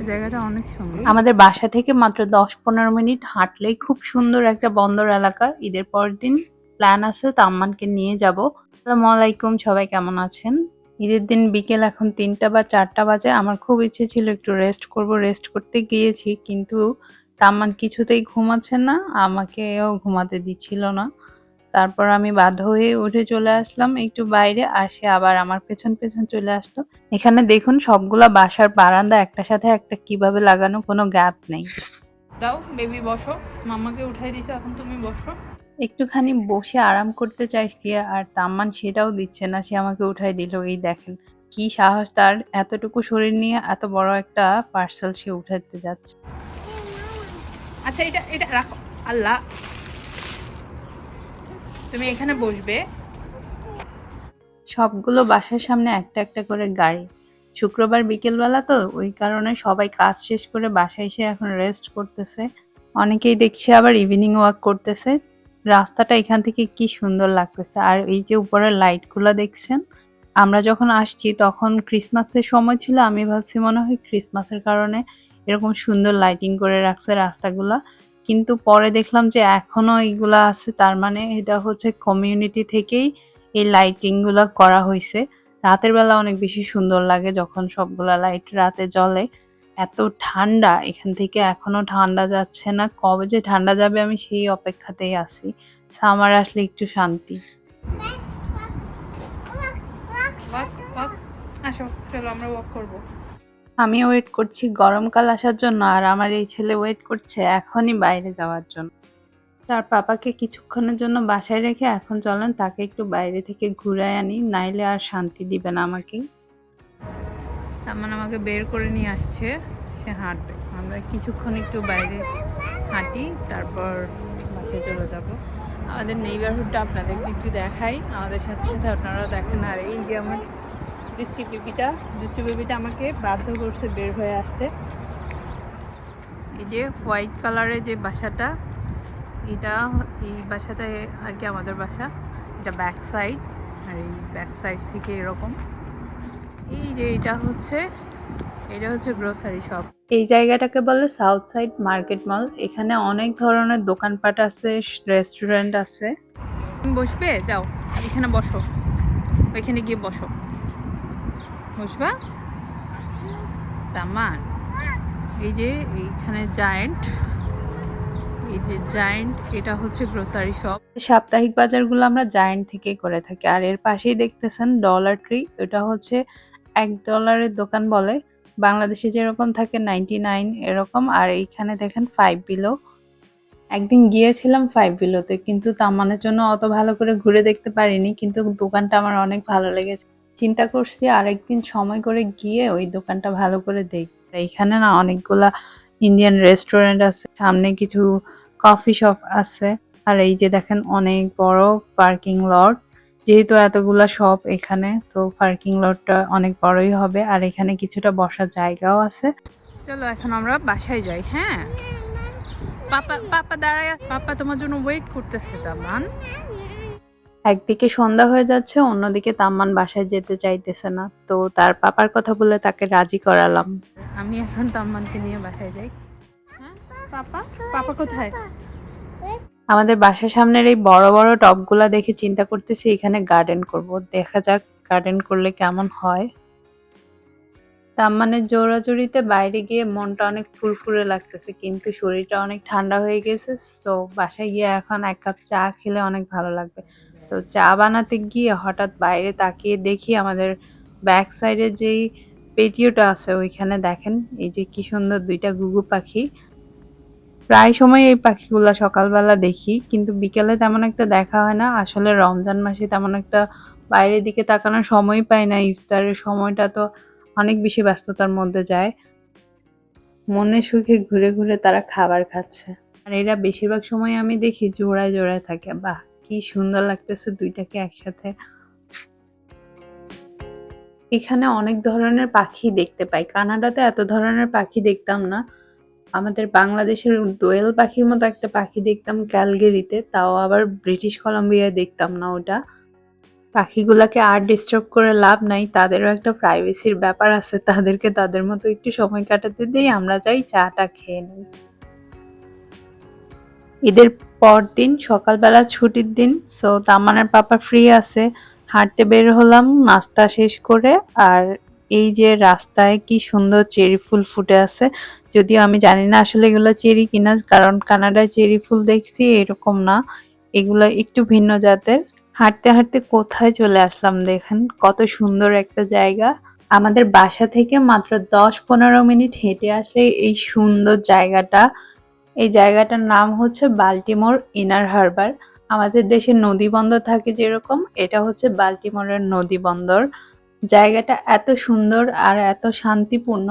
জায়গাটা অনেক সুন্দর। আমাদের বাসা থেকে মাত্র 10-15 মিনিট হাঁটলেই খুব সুন্দর একটা বন্দর এলাকা। ঈদের পরের দিন প্ল্যান আছে তাম্মানকে নিয়ে যাব। আসসালামু আলাইকুম, সবাই কেমন আছেন? ঈদের দিন বিকেল এখন ৩টা বা ৪টা বাজে। আমার খুব ইচ্ছে ছিল একটু রেস্ট করব। রেস্ট করতে গিয়েছি কিন্তু তাম্মান কিছুতেই ঘুমাচ্ছে না, আমাকেও ঘুমাতে দিচ্ছিল না। তারপর আমি বাধ্য হয়ে উঠে চলে আসলাম একটু বাইরে, আর সে আবার আমার পেছন পেছন চলে আসলো। এখানে দেখুন সবগুলা বাসার বারান্দা একটার সাথে একটা কিভাবে লাগানো, কোনো গ্যাপ নেই। দাও বেবি বসো, মাম্মাকে উঠাই দিছো, এখন তুমি বসো। একটুখানি বসে আরাম করতে চাইছি আর তাম্মান সেটাও দিচ্ছে না, সে আমাকে উঠাই দিল। এই দেখেন কি সাহস তার, এতটুকু শরীর নিয়ে এত বড় একটা পার্সেল সে উঠাতে যাচ্ছে। আচ্ছা এটা এটা রাখো। আল্লাহ, তুমি এখানে বসবে। সবগুলো বাসার সামনে একটা একটা করে গাড়ি। শুক্রবার বিকেলবেলা তো, ওই কারণে সবাই কাজ শেষ করে বাসায় এসে এখন রেস্ট করতেছে। অনেকেই দেখছি আবার ইভিনিং ওয়াক করতেছে। রাস্তাটা এখান থেকে কি সুন্দর লাগতেছে, আর এই যে উপরের লাইটগুলো দেখছেন। আমরা যখন আসছি তখন ক্রিসমাসের সময় ছিল, আমি ভাবছি মনে হয় ক্রিসমাসের কারণে এরকম সুন্দর লাইটিং করে রাখছে রাস্তাগুলা, কিন্তু পরে দেখলাম যে এখনো এইগুলা আছে, তার মানে এটা হচ্ছে কমিউনিটি থেকেই এই লাইটিং গুলা করা হয়েছে। রাতের বেলা অনেক বেশি সুন্দর লাগে যখন সবগুলা লাইট রাতে জ্বলে। এত ঠান্ডা, এখান থেকে এখনো ঠান্ডা যাচ্ছে না, কবে যে ঠান্ডা যাবে আমি সেই অপেক্ষাতেই আছি। সামার আসলে একটু শান্তি। ওয়াক ওয়াক, আসো চলো আমরা ওয়াক করবো। আমি ওয়েট করছি গরমকাল আসার জন্য, আর আমার এই ছেলে ওয়েট করছে এখনই বাইরে যাওয়ার জন্য। তার পাপাকে কিছুক্ষণের জন্য বাসায় রেখে এখন চলেন তাকে একটু বাইরে থেকে ঘুরায় আনি, নাইলে আর শান্তি দিবে না আমাকে। তারমানে আমাকে বের করে নিয়ে আসছে, সে হাঁটবে। আমরা কিছুক্ষণ একটু বাইরে হাঁটি, তারপর বাসায় চলে যাব। আমাদের নেইবারহুডটা আপনাদেরকে একটু দেখাই, আমাদের সাথে সাথে আপনারাও দেখেন। আর এই যে আমার দৃষ্টি বেবিটা আমাকে বাধ্য করছে বের হয়ে আসতে। এই যে হোয়াইট কালারের যে বাসাটা, এটা এই বাসাটায় আর কি আমাদের বাসা। এটা ব্যাক সাইড, আর এই ব্যাক সাইড থেকে এরকম। এই যে এটা হচ্ছে গ্রোসারি শপ। এই জায়গাটাকে বলে সাউথ সাইড মার্কেট মল। এখানে অনেক ধরনের দোকানপাট আছে, রেস্টুরেন্ট আছে। তুমি বসবে, যাও এখানে বসো, ওইখানে গিয়ে বসো। বসবা তামান। এই যে এইখানে জায়েন্ট, এই যে জায়েন্ট, এটা হচ্ছে গ্রোসারি শপ। সাপ্তাহিক বাজারগুলো আমরা জায়ান্ট থেকেই করে থাকি। আর এর পাশেই দেখতেছেন ডলার ট্রি, এটা হচ্ছে $1 দোকান বলে। বাংলাদেশে যেরকম থাকে 99 এরকম, আর এইখানে দেখেন 5 বিলো। একদিন গিয়েছিলাম 5 বিলোতে, কিন্তু তামানের জন্য অত ভালো করে ঘুরে দেখতে পারিনি, কিন্তু দোকানটা আমার অনেক ভালো লেগেছে। চিন্তা করছি আরেকদিন সময় করে গিয়ে ওই দোকানটা ভালো করে দেখব। এইখানে না অনেকগুলা ইন্ডিয়ান রেস্টুরেন্ট আছে, সামনে কিছু কফি শপ আছে। আর এই যে দেখেন অনেক বড় পার্কিং লট। যেহেতু এতগুলা শপ এখানে, তো পার্কিং লটটা অনেক বড়ই হবে। আর এখানে কিছুটা বসার জায়গাও আছে। চলো এখন আমরা বাসায় যাই। হ্যাঁ, পাপা পাপা দাঁড়ায়, পাপা তোমার জন্য ওয়েট করতেছে তামান। একদিকে সন্ধ্যা হয়ে যাচ্ছে, অন্যদিকে তাম্মান বাসায় যেতে চাইতেছে না, তো তার পাপার কথা বলে তাকে রাজি করালাম। আমি এখন তাম্মানকে নিয়ে বাসায় যাই। হ্যাঁ পাপা, পাপা কোথায়? আমাদের বাসার সামনের এই বড় বড় টবগুলা দেখে চিন্তা করতেছি এখানে গার্ডেন করব। দেখা যাক গার্ডেন করলে কেমন হয়। তাম্মানের জোরাজুরিতে বাইরে গিয়ে মনটা অনেক ফুরফুরে লাগতেছে, কিন্তু শরীরটা অনেক ঠান্ডা হয়ে গেছে। তো বাসায় গিয়ে এখন 1 কাপ চা খেলে অনেক ভালো লাগবে। তো চা বানাতে গিয়ে হঠাৎ বাইরে তাকিয়ে দেখি আমাদের ব্যাক সাইডে যেই পেটিওটা আছে ওইখানে দেখেন এই যে কি সুন্দর 2টা ঘুঘু পাখি। প্রায় সময় এই পাখিগুলা সকালবেলা দেখি, কিন্তু বিকেলে তেমন একটা দেখা হয় না। আসলে রমজান মাসে তেমন একটা বাইরের দিকে তাকানোর সময় পাই না। ইফতারের সময়টা তো অনেক বেশি ব্যস্ততার মধ্যে যায়। মনের সুখে ঘুরে ঘুরে তারা খাবার খাচ্ছে। আর এরা বেশিরভাগ সময় আমি দেখি জোড়ায় জোড়ায় থাকে। বাহ, কি সুন্দর লাগতেছে 2টাকে একসাথে। এখানে অনেক ধরনের পাখি দেখতে পাই। কানাডাতে এত ধরনের পাখি দেখতাম না। আমাদের বাংলাদেশের দোয়েল পাখির মতো একটা পাখি দেখতাম ক্যালগেরিতে, তাও আবার ব্রিটিশ কলাম্বিয়ায় দেখতাম না ওটা। পাখিগুলাকে আর ডিস্টার্ব করে লাভ নাই, তাদেরও একটা প্রাইভেসির ব্যাপার আছে, তাদেরকে তাদের মতো একটু সময় কাটাতে দিই, আমরা যাই চাটা খেয়ে নিই। ঈদের পরদিন সকালবেলা ছুটির দিন, সো তামান্নার পাপা ফ্রি আছে, হাঁটতে বের হলাম নাস্তা শেষ করে। আর এই যে রাস্তায় কি সুন্দর চেরি ফুল ফুটে আছে, যদিও আমি জানি না আসলে এগুলো চেরি কিনা, কারণ কানাডায় চেরি ফুল দেখছি এরকম না, এগুলো একটু ভিন্ন জাতের। হাঁটতে হাঁটতে কোথায় চলে আসলাম দেখেন, কত সুন্দর একটা জায়গা। আমাদের বাসা থেকে মাত্র 10-15 মিনিট হেঁটে আসলে এই সুন্দর জায়গাটা। এই জায়গাটার নাম হচ্ছে বাল্টিমোর ইনার হারবার। আমাদের দেশে নদী বন্দর থাকে যেরকম, এটা হচ্ছে বাল্টিমোরের নদী বন্দর। জায়গাটা এত সুন্দর আর এত শান্তিপূর্ণ,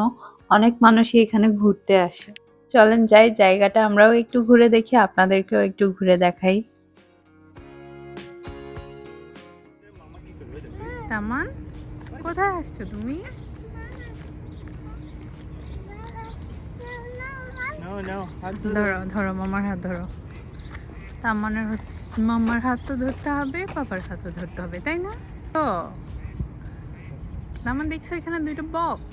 অনেক মানুষই এখানে ঘুরতে আসে। চলেন যাই, জায়গাটা আমরাও একটু ঘুরে দেখি, আপনাদেরকেও একটু ঘুরে দেখাই। তামান, কোথায় আসছো তুমি? ধরো ধরো, মামার হাত ধরো। তামানের হচ্ছে মামার হাত তো ধরতে হবে, পাপার হাতও ধরতে হবে, তাই না? তো তামান, দেখছো এখানে দুইটা বক।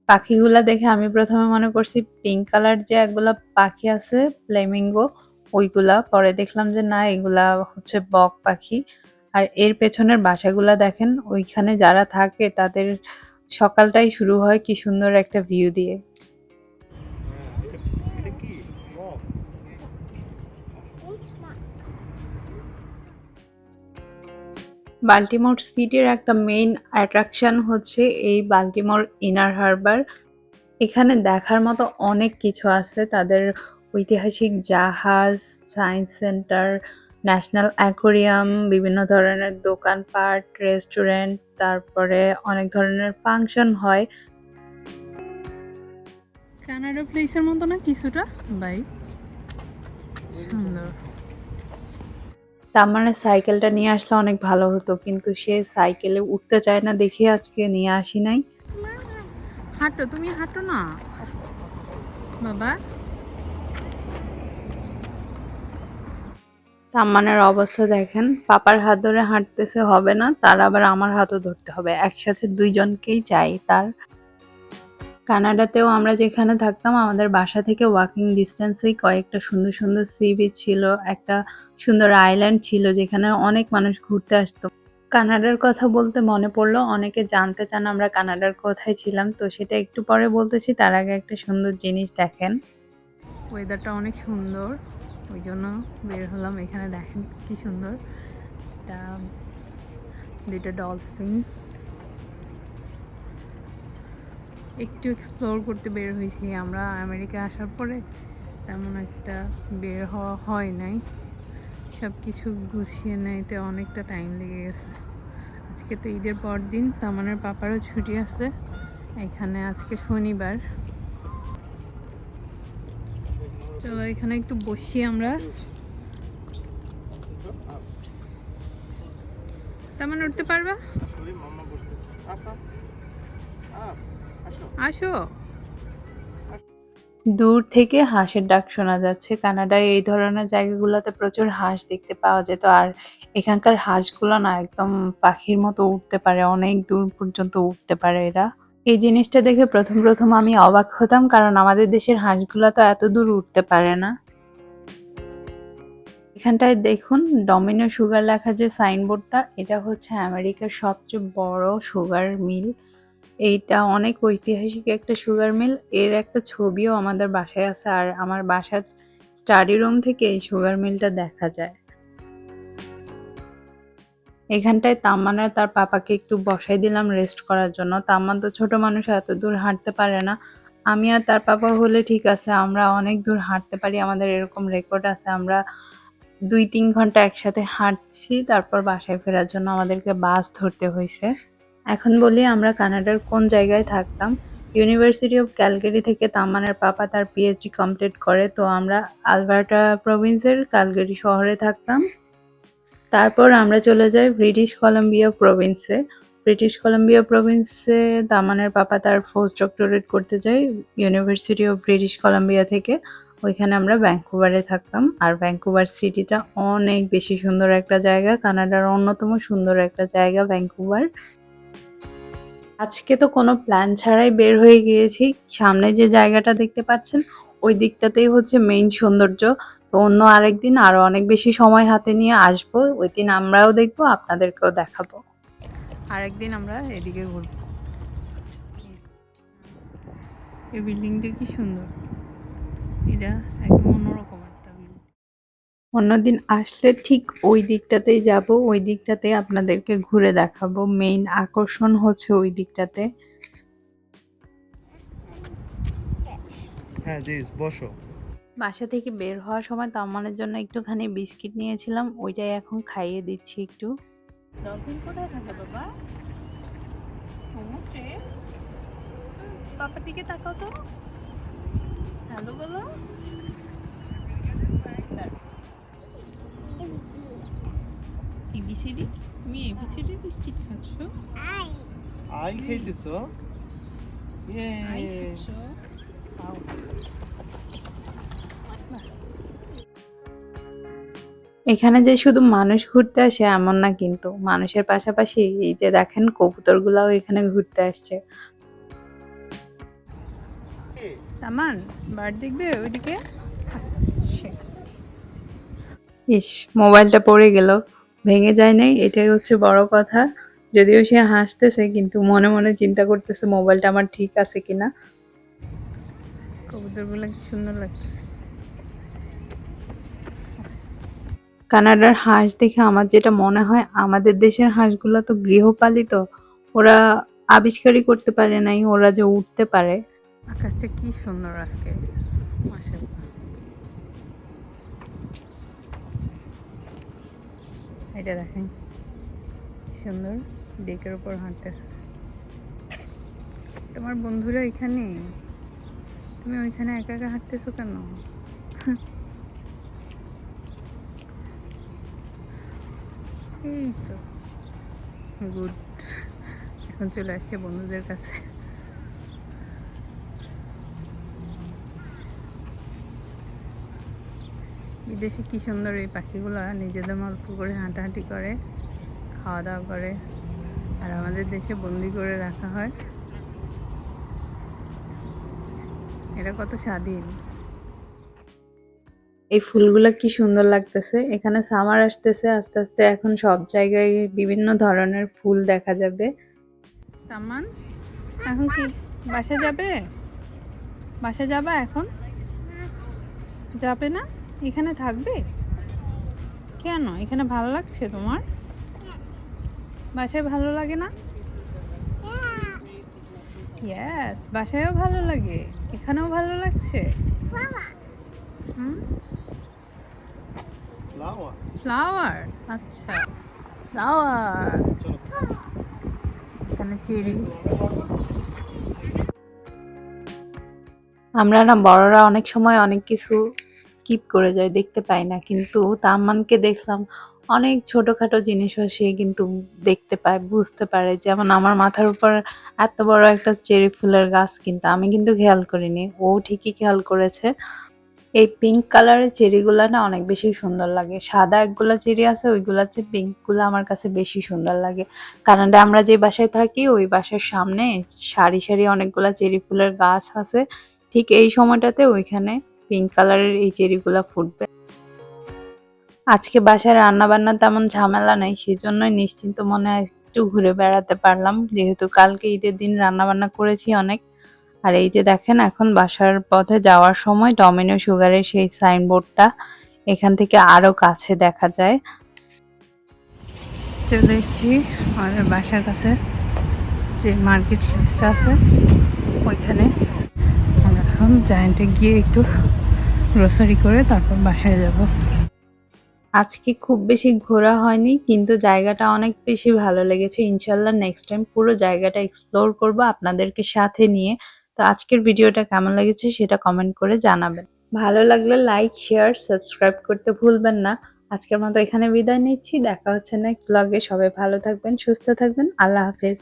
পাখিগুলা দেখে আমি প্রথমে মনে করছি পিঙ্ক কালার যে একগুলা পাখি আছে ফ্লেমিঙ্গো, ওইগুলা। পরে দেখলাম যে না, এগুলা হচ্ছে বক পাখি। আর এর পেছনের বাসাগুলা দেখেন, ওইখানে যারা থাকে তাদের সকালটাই শুরু হয় কি সুন্দর একটা ভিউ দিয়ে। বাল্টিমোর সিটির একটা মেইন অ্যাট্রাকশন হচ্ছে এই বাল্টিমোর ইনার হারবার। এখানে দেখার মতো অনেক কিছু আছে, তাদের ঐতিহাসিক জাহাজ, সায়েন্স সেন্টার, ন্যাশনাল অ্যাকোরিয়াম, বিভিন্ন ধরনের দোকানপাট, রেস্টুরেন্ট, তারপরে অনেক ধরনের ফাংশন হয়। কানাডা প্লেসের মতো না কিছুটা, বাই সুন্দর। তার মানে সাইকেলটা নিয়ে আসলে অনেক ভালো হতো, কিন্তু সে সাইকেলে উঠতে চায় না দেখে আজকে নিয়ে আসি নাই। হাঁটো, তুমি হাঁটো না বাবা। তাম্মানের অবস্থা দেখেন, পাপার হাত ধরে হাঁটতেছে হবে না, তার আবার আমার হাতও ধরতে হবে, একসাথে দুইজনকেই চাই তার। কানাডাতেও আমরা যেখানে থাকতাম আমাদের বাসা থেকে ওয়াকিং ডিস্টেন্সেই কয়েকটা সুন্দর সুন্দর সি বিচ ছিল, একটা সুন্দর আইল্যান্ড ছিল যেখানে অনেক মানুষ ঘুরতে আসতো। কানাডার কথা বলতে মনে পড়লো, অনেকে জানতে চান আমরা কানাডার কোথায় ছিলাম, তো সেটা একটু পরে বলতেছি, তার আগে একটা সুন্দর জিনিস দেখেন। ওয়েদারটা অনেক সুন্দর, ওই জন্য বের হলাম। এখানে দেখেন কি সুন্দর, এটা দুইটা ডলফিন। একটু এক্সপ্লোর করতে বের হয়েছি আমরা, আমেরিকা আসার পরে তেমন একটা বের হওয়া হয় নাই, সব কিছু গুছিয়ে নিতে অনেকটা টাইম লেগে গেছে। আজকে তো ঈদের পর দিন, তামানের পাপারও ছুটি আছে, এখানে আজকে শনিবার। চলো এখানে একটু বসি আমরা। তামান, উঠতে পারবা? আসো। দূর থেকে হাঁসের ডাক শোনা যাচ্ছে। কানাডায় এই ধরনের জায়গাগুলোতে প্রচুর হাঁস দেখতে পাওয়া যেত, আর এখানকার হাঁসগুলো না একদম পাখির মতো উঠতে পারে, অনেক দূর পর্যন্ত উঠতে পারে এরা। এই জিনিসটা দেখে প্রথম প্রথম আমি অবাক হতাম, কারণ আমাদের দেশের হাঁসগুলো তো এত দূর উঠতে পারে না। এখানটায় দেখুন ডমিনো সুগার লেখা যে সাইনবোর্ডটা, এটা হচ্ছে আমেরিকার সবচেয়ে বড় সুগার মিল। এইটা অনেক ঐতিহাসিক একটা সুগার মিল, এর একটা ছবিও আমাদের বাসায় আছে, আর আমার বাসার স্টাডি রুম থেকে এই সুগার মিলটা দেখা যায়। এখানটায় তাম্মান আর তার পাপাকে একটু বসাই দিলাম রেস্ট করার জন্য। তাম্মান তো ছোট মানুষ, এত দূর হাঁটতে পারে না। আমি আর তার পাপা হলে ঠিক আছে, আমরা অনেক দূর হাঁটতে পারি, আমাদের এরকম রেকর্ড আছে, আমরা 2-3 ঘন্টা একসাথে হাঁটছি, তারপর বাসায় ফেরার জন্য আমাদেরকে বাস ধরতে হয়েছে। এখন বলি আমরা কানাডার কোন জায়গায় থাকতাম। ইউনিভার্সিটি অফ ক্যালগারি থেকে তাম্মানের পাপা তার পিএইচডি কমপ্লিট করে, তো আমরা আলবার্টা প্রভিন্সের ক্যালগারি শহরে থাকতাম। তারপর আমরা চলে যাই ব্রিটিশ কলাম্বিয়া প্রভিন্সে। ব্রিটিশ কলাম্বিয়া প্রভিন্সে তামানের পাপা তার পোস্ট ডক্টরেট করতে যায় ইউনিভার্সিটি অফ ব্রিটিশ কলাম্বিয়া থেকে। ওইখানে আমরা ভ্যাঙ্কুভারে থাকতাম। আর ভ্যাঙ্কুভার সিটিটা অনেক বেশি সুন্দর একটা জায়গা, কানাডার অন্যতম সুন্দর একটা জায়গা ভ্যাঙ্কুভার। আজকে তো কোনো প্ল্যান ছাড়াই বের হয়ে গিয়েছি। সামনে যে জায়গাটা দেখতে পাচ্ছেন ওই দিকটাতেই হচ্ছে মেইন সৌন্দর্য। তো অন্য আরেকদিন আরো অনেক বেশি সময় হাতে নিয়ে আসবো, ওই দিন আমরাও দেখবো, আপনাদেরকেও দেখাবো। আরেকদিন আমরা এদিকে ঘুরবো। এই বিল্ডিংটা কি সুন্দর, এটা একদম অন্যরকম একটা বিল্ডিং। অন্যদিন আসলে ঠিক ওই দিকটাতেই যাব, ওই দিকটাতে আপনাদেরকে ঘুরে দেখাবো। মেইন আকর্ষণ হচ্ছে ওই দিকটাতে। হ্যাঁ দিস বসো। বাসা থেকে বের হওয়ার সময় তামানের জন্য একটুখানি বিস্কিট নিয়েছিলাম, ওইটাই এখন খাইয়ে দিচ্ছি একটু। ডলফিন কোথায় থাকে বাবা? সমুদ্রে? পাপার দিকে তাকাও তো, হ্যালো বলো। এবিসিডি, তুমি এবিসিডি বিস্কিট খাচ্ছ? আই খাইতেছো? আই ইয়ে খাচ্ছ? খাও। এখানে যে শুধু মানুষ ঘুরতে আসে এমন না, কিন্তু মানুষের পাশাপাশি এই যে দেখেন কবুতরগুলাও এখানে ঘুরতে আসছে। তামান বার্ড দেখবে ওইদিকে আসছে। ইস, মোবাইলটা পড়ে গেল, ভেঙে যায় নাই, এটাই হচ্ছে বড় কথা। যদিও সে হাসতেছে কিন্তু মনে মনে চিন্তা করতেছে মোবাইলটা আমার ঠিক আছে কিনা। কবুতরগুলো কি সুন্দর লাগতেছে। কানাডার হাঁস দেখে আমার যেটা মনে হয়, আমাদের দেশের হাঁসগুলো তো গৃহপালিত, ওরা আবিষ্কারই করতে পারে নাই ওরা যে উঠতে পারে। আকাশটা কি সুন্দর আজকে, মাশাআল্লাহ। এটা দেখেন কি সুন্দর, ডেকের উপর হাঁটতেছে। তোমার বন্ধুরা এখানে, তুমি ওইখানে একা একা হাঁটতেছো কেন? এই তো গুড, এখন চলে আসছে বন্ধুদের কাছে। বিদেশে কি সুন্দর এই পাখিগুলো নিজেদের মতো করে হাঁটাহাঁটি করে, খাওয়া দাওয়া করে, আর আমাদের দেশে বন্দি করে রাখা হয়। এটা কত স্বাধীন। এই ফুলগুলা কি সুন্দর লাগতেছে। এখানে সামার আসতেছে আস্তে আস্তে, এখন সব জায়গায় বিভিন্ন ধরনের ফুল দেখা যাবে। তামান এখন কি বাসা যাবে? বাসা যাবা এখন? যাবে না, এখানে থাকবে? কেন, এখানে ভালো লাগছে তোমার? বাসায় ভালো লাগে না? ইয়েস, বাসায়ও ভালো লাগে, এখানেও ভালো লাগছে। হুম, ফ্লাওয়ার। ফ্লাওয়ার, আচ্ছা ফ্লাওয়ার। চলো। এখানে চেরি। আমরা না বড়রা অনেক সময় অনেক কিছু স্কিপ করে যাই, দেখতে পাই না, কিন্তু তাম্মানকে দেখলাম অনেক ছোটখাটো জিনিসও সে কিন্তু দেখতে পায়, বুঝতে পারে। যেমন আমার মাথার উপর এত বড় একটা চেরি ফুলের গাছ, কিন্তু আমি কিন্তু খেয়াল করিনি, ও ঠিকই খেয়াল করেছে। এই পিঙ্ক কালারের চেরিগুলা না অনেক বেশি সুন্দর লাগে। সাদা একগুলা চেরি আছে, ওইগুলা চেয়ে পিঙ্ক গুলা আমার কাছে বেশি সুন্দর লাগে। কানাডা আমরা যে বাসায় থাকি ওই বাসার সামনে সারি সারি অনেকগুলা চেরি ফুলের গাছ আছে। ঠিক এই সময়টাতে ওইখানে পিঙ্ক কালারের এই চেরিগুলা ফুটবে। আজকে বাসায় রান্না বান্না তেমন ঝামেলা নেই, সেজন্যই নিশ্চিন্ত মনে একটু ঘুরে বেড়াতে পারলাম, যেহেতু কালকে ঈদের দিন রান্না বান্না করেছি অনেক। আর এই যে দেখেন এখন বাসার পথে যাওয়ার সময় ডমিনো সুগারের সেই সাইনবোর্ডটা এখান থেকে আরো কাছে দেখা যায়। চলে এসেছি আমাদের বাসার কাছে যে মার্কেট প্লেসটা আছে ওইখানে। আমরা এখন জায়েন্টে গিয়ে একটু গ্রোসারি করে তারপর বাসায় যাব। আজকে খুব বেশি ঘোরা হয়নি, কিন্তু জায়গাটা অনেক বেশি ভালো লেগেছে। ইনশাল্লাহ নেক্সট টাইম পুরো জায়গাটা এক্সপ্লোর করব আপনাদেরকে সাথে নিয়ে। তো আজকের ভিডিওটা কেমন লেগেছে সেটা কমেন্ট করে জানাবেন। ভালো লাগলে লাইক, শেয়ার, সাবস্ক্রাইব করতে ভুলবেন না। আজকের মতো এখানে বিদায় নিচ্ছি, দেখা হচ্ছে নেক্সট ব্লগে। সবাই ভালো থাকবেন, সুস্থ থাকবেন, আল্লাহ হাফেজ।